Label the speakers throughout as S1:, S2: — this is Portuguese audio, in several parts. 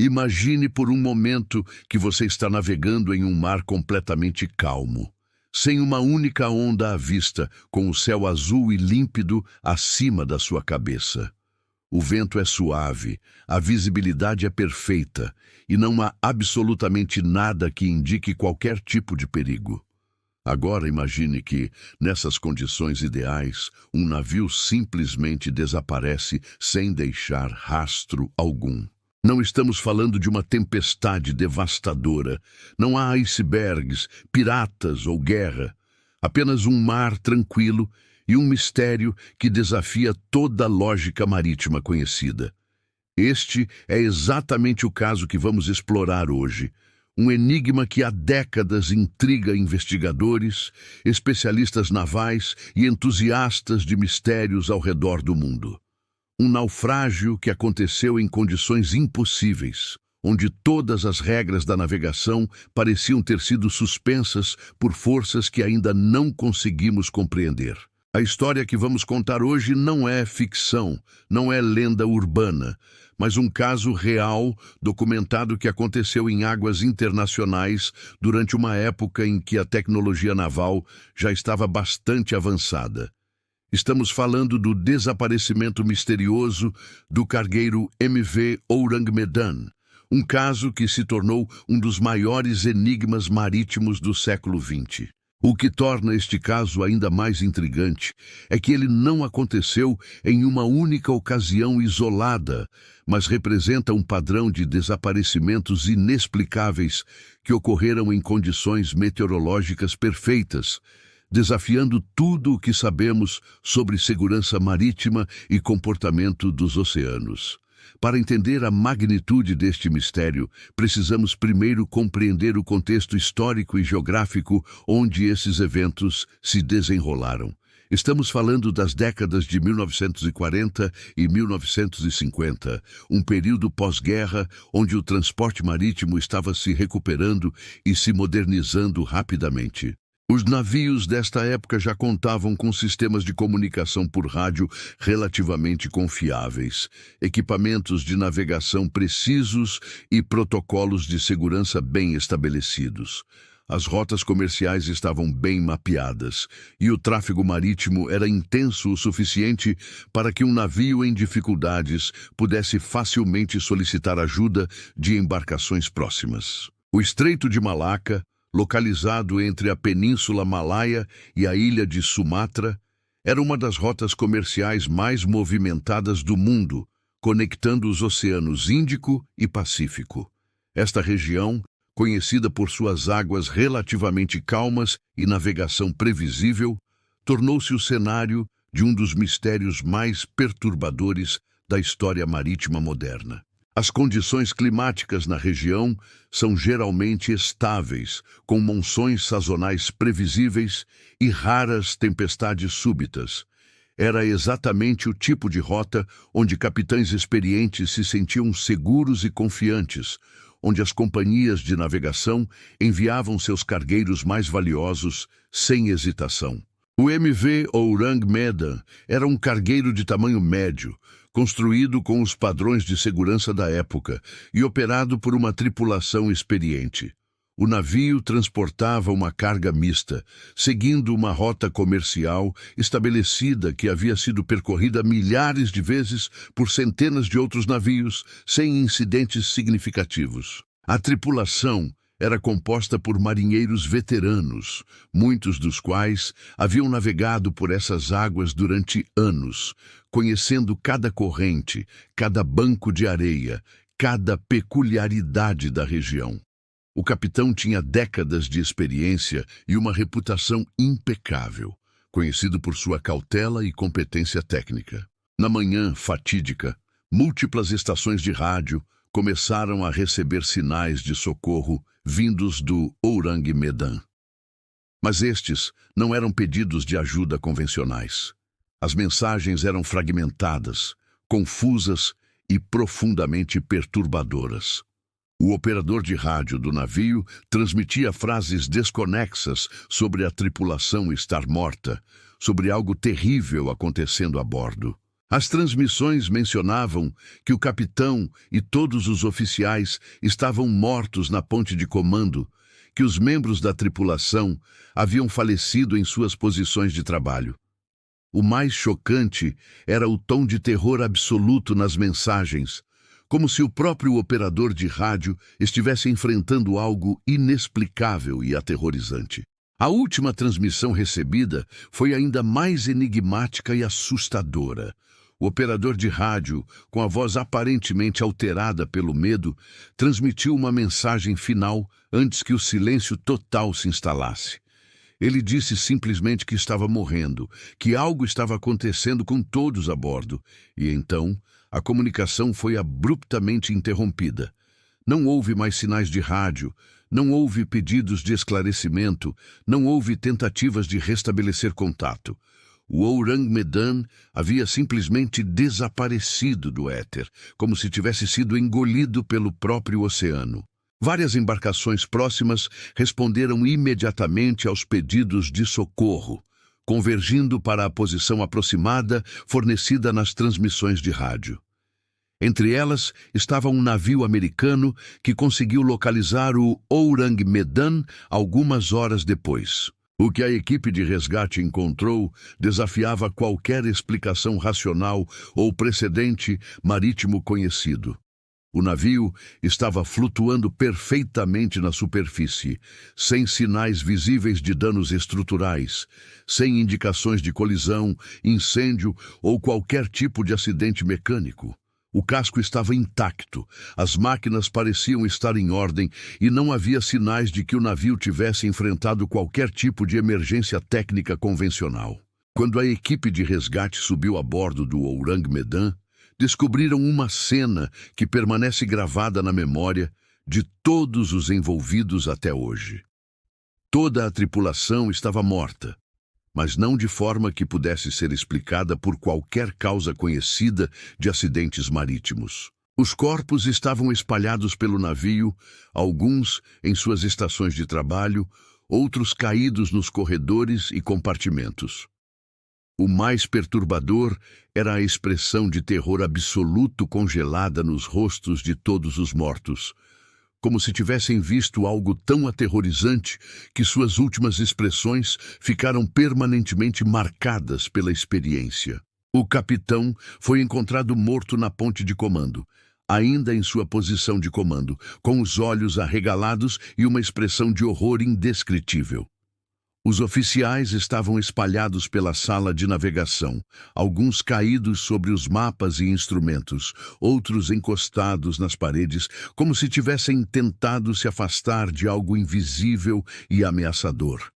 S1: Imagine por um momento que você está navegando em um mar completamente calmo, sem uma única onda à vista, com o céu azul e límpido acima da sua cabeça. O vento é suave, a visibilidade é perfeita e não há absolutamente nada que indique qualquer tipo de perigo. Agora imagine que, nessas condições ideais, um navio simplesmente desaparece sem deixar rastro algum. Não estamos falando de uma tempestade devastadora. Não há icebergs, piratas ou guerra. Apenas um mar tranquilo e um mistério que desafia toda a lógica marítima conhecida. Este é exatamente o caso que vamos explorar hoje. Um enigma que há décadas intriga investigadores, especialistas navais e entusiastas de mistérios ao redor do mundo. Um naufrágio que aconteceu em condições impossíveis, onde todas as regras da navegação pareciam ter sido suspensas por forças que ainda não conseguimos compreender. A história que vamos contar hoje não é ficção, não é lenda urbana, mas um caso real, documentado que aconteceu em águas internacionais durante uma época em que a tecnologia naval já estava bastante avançada. Estamos falando do desaparecimento misterioso do cargueiro MV Ourang Medan, um caso que se tornou um dos maiores enigmas marítimos do século XX. O que torna este caso ainda mais intrigante é que ele não aconteceu em uma única ocasião isolada, mas representa um padrão de desaparecimentos inexplicáveis que ocorreram em condições meteorológicas perfeitas, desafiando tudo o que sabemos sobre segurança marítima e comportamento dos oceanos. Para entender a magnitude deste mistério, precisamos primeiro compreender o contexto histórico e geográfico onde esses eventos se desenrolaram. Estamos falando das décadas de 1940 e 1950, um período pós-guerra onde o transporte marítimo estava se recuperando e se modernizando rapidamente. Os navios desta época já contavam com sistemas de comunicação por rádio relativamente confiáveis, equipamentos de navegação precisos e protocolos de segurança bem estabelecidos. As rotas comerciais estavam bem mapeadas e o tráfego marítimo era intenso o suficiente para que um navio em dificuldades pudesse facilmente solicitar ajuda de embarcações próximas. O Estreito de Malaca, localizado entre a Península Malaia e a ilha de Sumatra, era uma das rotas comerciais mais movimentadas do mundo, conectando os oceanos Índico e Pacífico. Esta região, conhecida por suas águas relativamente calmas e navegação previsível, tornou-se o cenário de um dos mistérios mais perturbadores da história marítima moderna. As condições climáticas na região são geralmente estáveis, com monções sazonais previsíveis e raras tempestades súbitas. Era exatamente o tipo de rota onde capitães experientes se sentiam seguros e confiantes, onde as companhias de navegação enviavam seus cargueiros mais valiosos sem hesitação. O MV Ourang Medan era um cargueiro de tamanho médio, construído com os padrões de segurança da época e operado por uma tripulação experiente. O navio transportava uma carga mista, seguindo uma rota comercial estabelecida que havia sido percorrida milhares de vezes por centenas de outros navios, sem incidentes significativos. A tripulação era composta por marinheiros veteranos, muitos dos quais haviam navegado por essas águas durante anos, conhecendo cada corrente, cada banco de areia, cada peculiaridade da região. O capitão tinha décadas de experiência e uma reputação impecável, conhecido por sua cautela e competência técnica. Na manhã fatídica, múltiplas estações de rádio começaram a receber sinais de socorro vindos do Ourang Medan. Mas estes não eram pedidos de ajuda convencionais. As mensagens eram fragmentadas, confusas e profundamente perturbadoras. O operador de rádio do navio transmitia frases desconexas sobre a tripulação estar morta, sobre algo terrível acontecendo a bordo. As transmissões mencionavam que o capitão e todos os oficiais estavam mortos na ponte de comando, que os membros da tripulação haviam falecido em suas posições de trabalho. O mais chocante era o tom de terror absoluto nas mensagens, como se o próprio operador de rádio estivesse enfrentando algo inexplicável e aterrorizante. A última transmissão recebida foi ainda mais enigmática e assustadora. O operador de rádio, com a voz aparentemente alterada pelo medo, transmitiu uma mensagem final antes que o silêncio total se instalasse. Ele disse simplesmente que estava morrendo, que algo estava acontecendo com todos a bordo, e então a comunicação foi abruptamente interrompida. Não houve mais sinais de rádio, não houve pedidos de esclarecimento, não houve tentativas de restabelecer contato. O Ourang Medan havia simplesmente desaparecido do éter, como se tivesse sido engolido pelo próprio oceano. Várias embarcações próximas responderam imediatamente aos pedidos de socorro, convergindo para a posição aproximada fornecida nas transmissões de rádio. Entre elas estava um navio americano que conseguiu localizar o Ourang Medan algumas horas depois. O que a equipe de resgate encontrou desafiava qualquer explicação racional ou precedente marítimo conhecido. O navio estava flutuando perfeitamente na superfície, sem sinais visíveis de danos estruturais, sem indicações de colisão, incêndio ou qualquer tipo de acidente mecânico. O casco estava intacto, as máquinas pareciam estar em ordem e não havia sinais de que o navio tivesse enfrentado qualquer tipo de emergência técnica convencional. Quando a equipe de resgate subiu a bordo do Ourang Medan, descobriram uma cena que permanece gravada na memória de todos os envolvidos até hoje. Toda a tripulação estava morta, mas não de forma que pudesse ser explicada por qualquer causa conhecida de acidentes marítimos. Os corpos estavam espalhados pelo navio, alguns em suas estações de trabalho, outros caídos nos corredores e compartimentos. O mais perturbador era a expressão de terror absoluto congelada nos rostos de todos os mortos, como se tivessem visto algo tão aterrorizante que suas últimas expressões ficaram permanentemente marcadas pela experiência. O capitão foi encontrado morto na ponte de comando, ainda em sua posição de comando, com os olhos arregalados e uma expressão de horror indescritível. Os oficiais estavam espalhados pela sala de navegação, alguns caídos sobre os mapas e instrumentos, outros encostados nas paredes, como se tivessem tentado se afastar de algo invisível e ameaçador.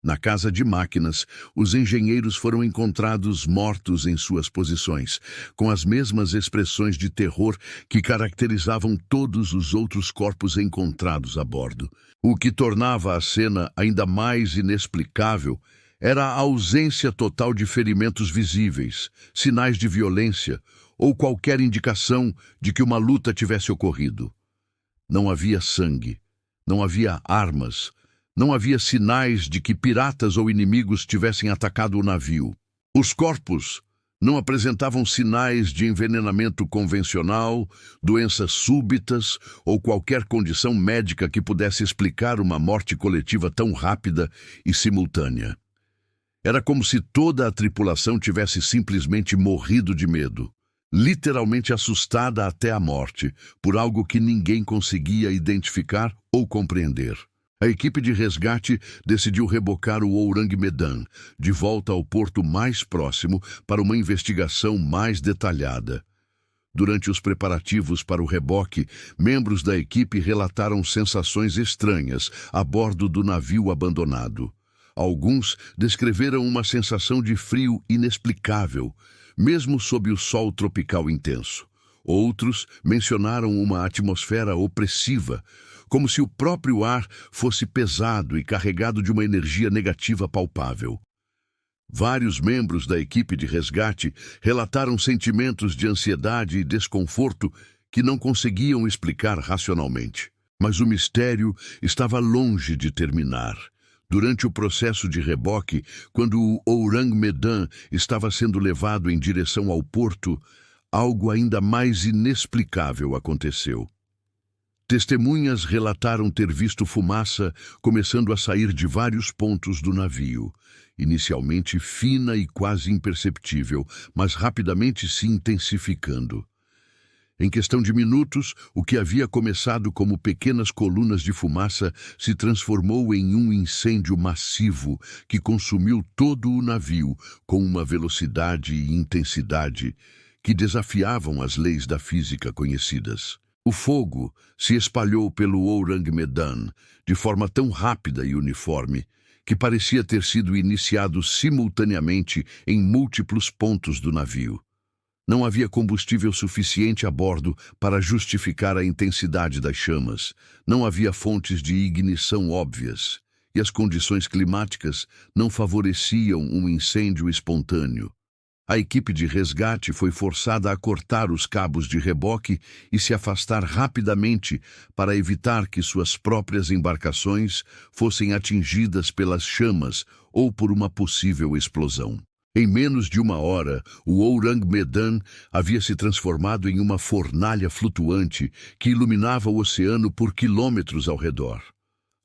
S1: Na casa de máquinas, os engenheiros foram encontrados mortos em suas posições, com as mesmas expressões de terror que caracterizavam todos os outros corpos encontrados a bordo. O que tornava a cena ainda mais inexplicável era a ausência total de ferimentos visíveis, sinais de violência ou qualquer indicação de que uma luta tivesse ocorrido. Não havia sangue, não havia armas, não havia sinais de que piratas ou inimigos tivessem atacado o navio. Os corpos não apresentavam sinais de envenenamento convencional, doenças súbitas ou qualquer condição médica que pudesse explicar uma morte coletiva tão rápida e simultânea. Era como se toda a tripulação tivesse simplesmente morrido de medo, literalmente assustada até a morte, por algo que ninguém conseguia identificar ou compreender. A equipe de resgate decidiu rebocar o Ourang Medan de volta ao porto mais próximo para uma investigação mais detalhada. Durante os preparativos para o reboque, membros da equipe relataram sensações estranhas a bordo do navio abandonado. Alguns descreveram uma sensação de frio inexplicável, mesmo sob o sol tropical intenso. Outros mencionaram uma atmosfera opressiva, como se o próprio ar fosse pesado e carregado de uma energia negativa palpável. Vários membros da equipe de resgate relataram sentimentos de ansiedade e desconforto que não conseguiam explicar racionalmente. Mas o mistério estava longe de terminar. Durante o processo de reboque, quando o Ourang Medan estava sendo levado em direção ao porto, algo ainda mais inexplicável aconteceu. Testemunhas relataram ter visto fumaça começando a sair de vários pontos do navio, inicialmente fina e quase imperceptível, mas rapidamente se intensificando. Em questão de minutos, o que havia começado como pequenas colunas de fumaça se transformou em um incêndio massivo que consumiu todo o navio com uma velocidade e intensidade que desafiavam as leis da física conhecidas. O fogo se espalhou pelo Ourang Medan de forma tão rápida e uniforme que parecia ter sido iniciado simultaneamente em múltiplos pontos do navio. Não havia combustível suficiente a bordo para justificar a intensidade das chamas, não havia fontes de ignição óbvias, e as condições climáticas não favoreciam um incêndio espontâneo. A equipe de resgate foi forçada a cortar os cabos de reboque e se afastar rapidamente para evitar que suas próprias embarcações fossem atingidas pelas chamas ou por uma possível explosão. Em menos de uma hora, o Ourang Medan havia se transformado em uma fornalha flutuante que iluminava o oceano por quilômetros ao redor.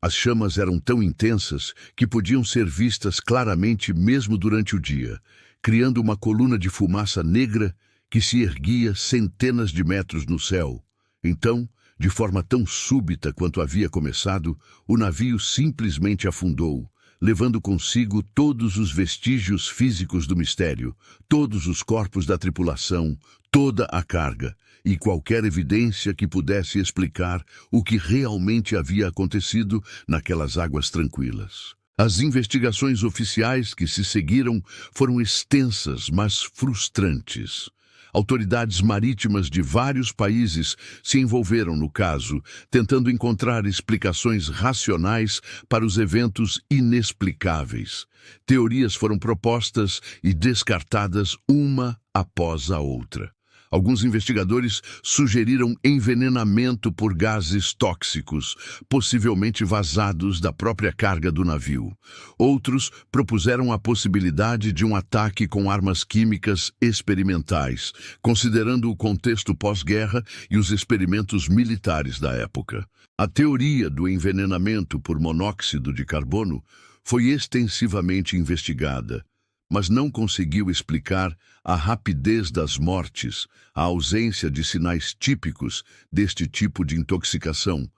S1: As chamas eram tão intensas que podiam ser vistas claramente mesmo durante o dia, criando uma coluna de fumaça negra que se erguia centenas de metros no céu. Então, de forma tão súbita quanto havia começado, o navio simplesmente afundou, levando consigo todos os vestígios físicos do mistério, todos os corpos da tripulação, toda a carga e qualquer evidência que pudesse explicar o que realmente havia acontecido naquelas águas tranquilas. As investigações oficiais que se seguiram foram extensas, mas frustrantes. Autoridades marítimas de vários países se envolveram no caso, tentando encontrar explicações racionais para os eventos inexplicáveis. Teorias foram propostas e descartadas uma após a outra. Alguns investigadores sugeriram envenenamento por gases tóxicos, possivelmente vazados da própria carga do navio. Outros propuseram a possibilidade de um ataque com armas químicas experimentais, considerando o contexto pós-guerra e os experimentos militares da época. A teoria do envenenamento por monóxido de carbono foi extensivamente investigada, mas não conseguiu explicar a rapidez das mortes, a ausência de sinais típicos deste tipo de intoxicação,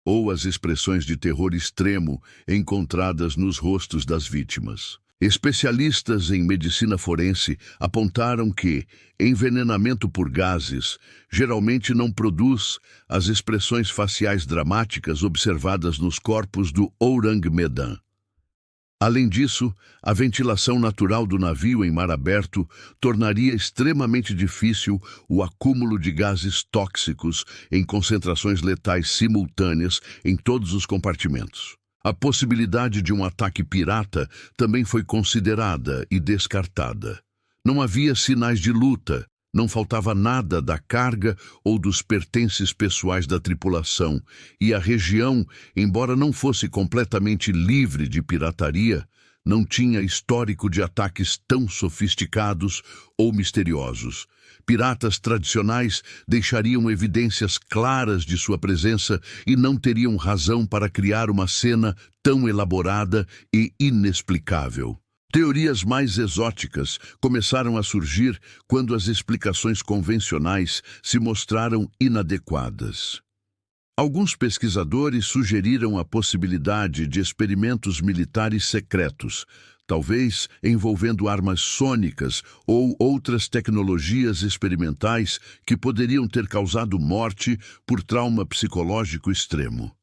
S1: ou as expressões de terror extremo encontradas nos rostos das vítimas. Especialistas em medicina forense apontaram que envenenamento por gases geralmente não produz as expressões faciais dramáticas observadas nos corpos do Ourang Medan. Além disso, a ventilação natural do navio em mar aberto tornaria extremamente difícil o acúmulo de gases tóxicos em concentrações letais simultâneas em todos os compartimentos. A possibilidade de um ataque pirata também foi considerada e descartada. Não havia sinais de luta, não faltava nada da carga ou dos pertences pessoais da tripulação, e a região, embora não fosse completamente livre de pirataria, não tinha histórico de ataques tão sofisticados ou misteriosos. Piratas tradicionais deixariam evidências claras de sua presença e não teriam razão para criar uma cena tão elaborada e inexplicável. Teorias mais exóticas começaram a surgir quando as explicações convencionais se mostraram inadequadas. Alguns pesquisadores sugeriram a possibilidade de experimentos militares secretos, talvez envolvendo armas sônicas ou outras tecnologias experimentais que poderiam ter causado morte por trauma psicológico extremo.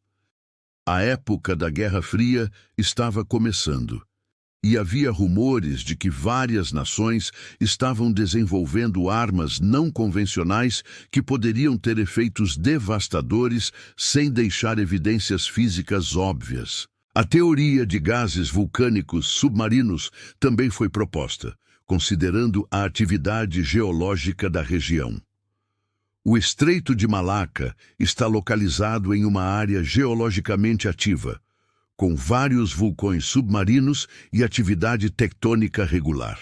S1: A época da Guerra Fria estava começando. E havia rumores de que várias nações estavam desenvolvendo armas não convencionais que poderiam ter efeitos devastadores sem deixar evidências físicas óbvias. A teoria de gases vulcânicos submarinos também foi proposta, considerando a atividade geológica da região. O Estreito de Malaca está localizado em uma área geologicamente ativa, com vários vulcões submarinos e atividade tectônica regular.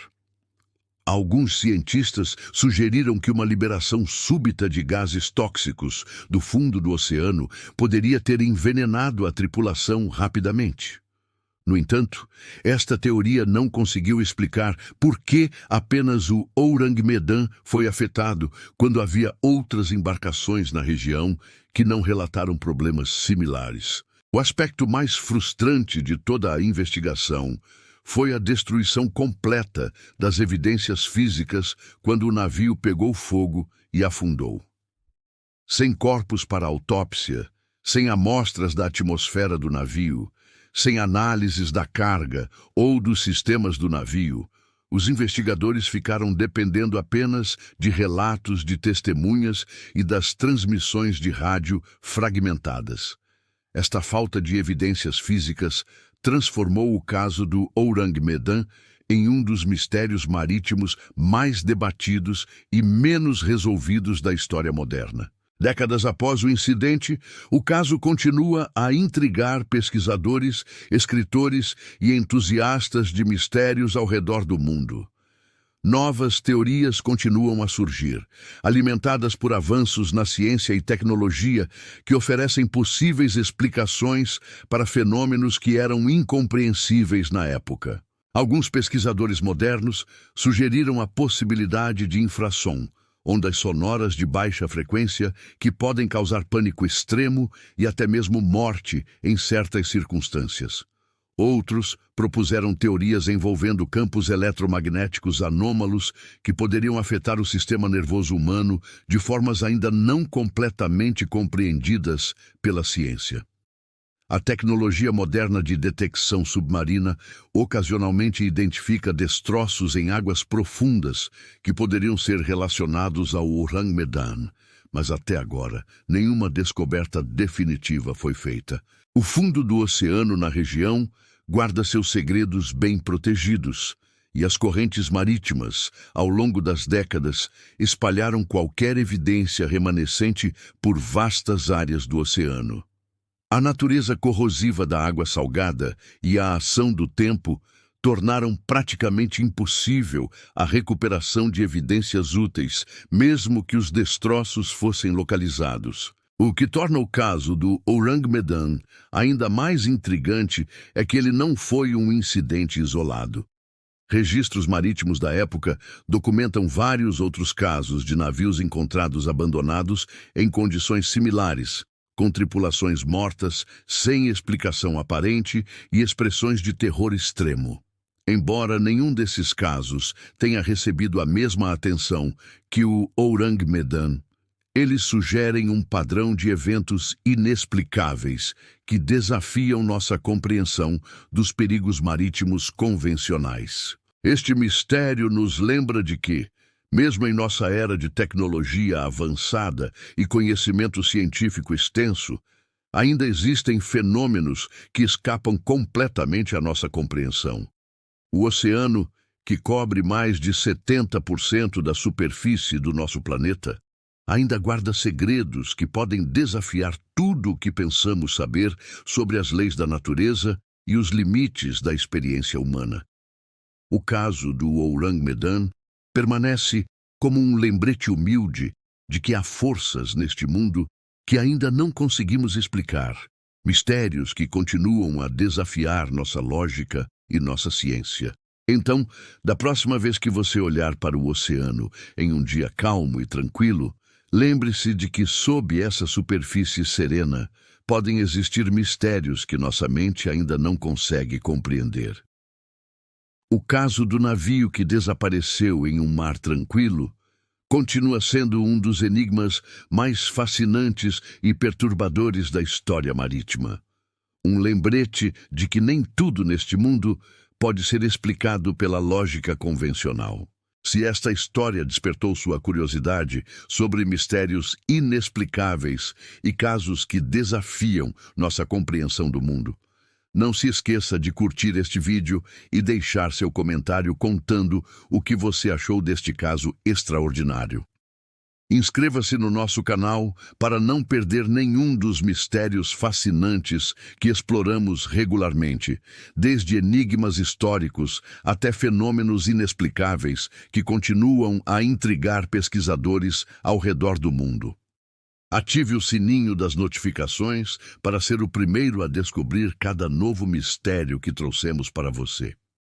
S1: Alguns cientistas sugeriram que uma liberação súbita de gases tóxicos do fundo do oceano poderia ter envenenado a tripulação rapidamente. No entanto, esta teoria não conseguiu explicar por que apenas o Ourang Medan foi afetado quando havia outras embarcações na região que não relataram problemas similares. O aspecto mais frustrante de toda a investigação foi a destruição completa das evidências físicas quando o navio pegou fogo e afundou. Sem corpos para autópsia, sem amostras da atmosfera do navio, sem análises da carga ou dos sistemas do navio, os investigadores ficaram dependendo apenas de relatos de testemunhas e das transmissões de rádio fragmentadas. Esta falta de evidências físicas transformou o caso do Ourang Medan em um dos mistérios marítimos mais debatidos e menos resolvidos da história moderna. Décadas após o incidente, o caso continua a intrigar pesquisadores, escritores e entusiastas de mistérios ao redor do mundo. Novas teorias continuam a surgir, alimentadas por avanços na ciência e tecnologia que oferecem possíveis explicações para fenômenos que eram incompreensíveis na época. Alguns pesquisadores modernos sugeriram a possibilidade de infrassom, ondas sonoras de baixa frequência que podem causar pânico extremo e até mesmo morte em certas circunstâncias. Outros propuseram teorias envolvendo campos eletromagnéticos anômalos que poderiam afetar o sistema nervoso humano de formas ainda não completamente compreendidas pela ciência. A tecnologia moderna de detecção submarina ocasionalmente identifica destroços em águas profundas que poderiam ser relacionados ao Ourang Medan, mas até agora nenhuma descoberta definitiva foi feita. O fundo do oceano na região guarda seus segredos bem protegidos, e as correntes marítimas, ao longo das décadas, espalharam qualquer evidência remanescente por vastas áreas do oceano. A natureza corrosiva da água salgada e a ação do tempo tornaram praticamente impossível a recuperação de evidências úteis, mesmo que os destroços fossem localizados. O que torna o caso do Ourang Medan ainda mais intrigante é que ele não foi um incidente isolado. Registros marítimos da época documentam vários outros casos de navios encontrados abandonados em condições similares, com tripulações mortas, sem explicação aparente e expressões de terror extremo. Embora nenhum desses casos tenha recebido a mesma atenção que o Ourang Medan, eles sugerem um padrão de eventos inexplicáveis que desafiam nossa compreensão dos perigos marítimos convencionais. Este mistério nos lembra de que, mesmo em nossa era de tecnologia avançada e conhecimento científico extenso, ainda existem fenômenos que escapam completamente à nossa compreensão. O oceano, que cobre mais de 70% da superfície do nosso planeta, ainda guarda segredos que podem desafiar tudo o que pensamos saber sobre as leis da natureza e os limites da experiência humana. O caso do Ourang Medan permanece como um lembrete humilde de que há forças neste mundo que ainda não conseguimos explicar, mistérios que continuam a desafiar nossa lógica e nossa ciência. Então, da próxima vez que você olhar para o oceano em um dia calmo e tranquilo, lembre-se de que sob essa superfície serena podem existir mistérios que nossa mente ainda não consegue compreender. O caso do navio que desapareceu em um mar tranquilo continua sendo um dos enigmas mais fascinantes e perturbadores da história marítima. Um lembrete de que nem tudo neste mundo pode ser explicado pela lógica convencional. Se esta história despertou sua curiosidade sobre mistérios inexplicáveis e casos que desafiam nossa compreensão do mundo, não se esqueça de curtir este vídeo e deixar seu comentário contando o que você achou deste caso extraordinário. Inscreva-se no nosso canal para não perder nenhum dos mistérios fascinantes que exploramos regularmente, desde enigmas históricos até fenômenos inexplicáveis que continuam a intrigar pesquisadores ao redor do mundo. Ative o sininho das notificações para ser o primeiro a descobrir cada novo mistério que trouxemos para você.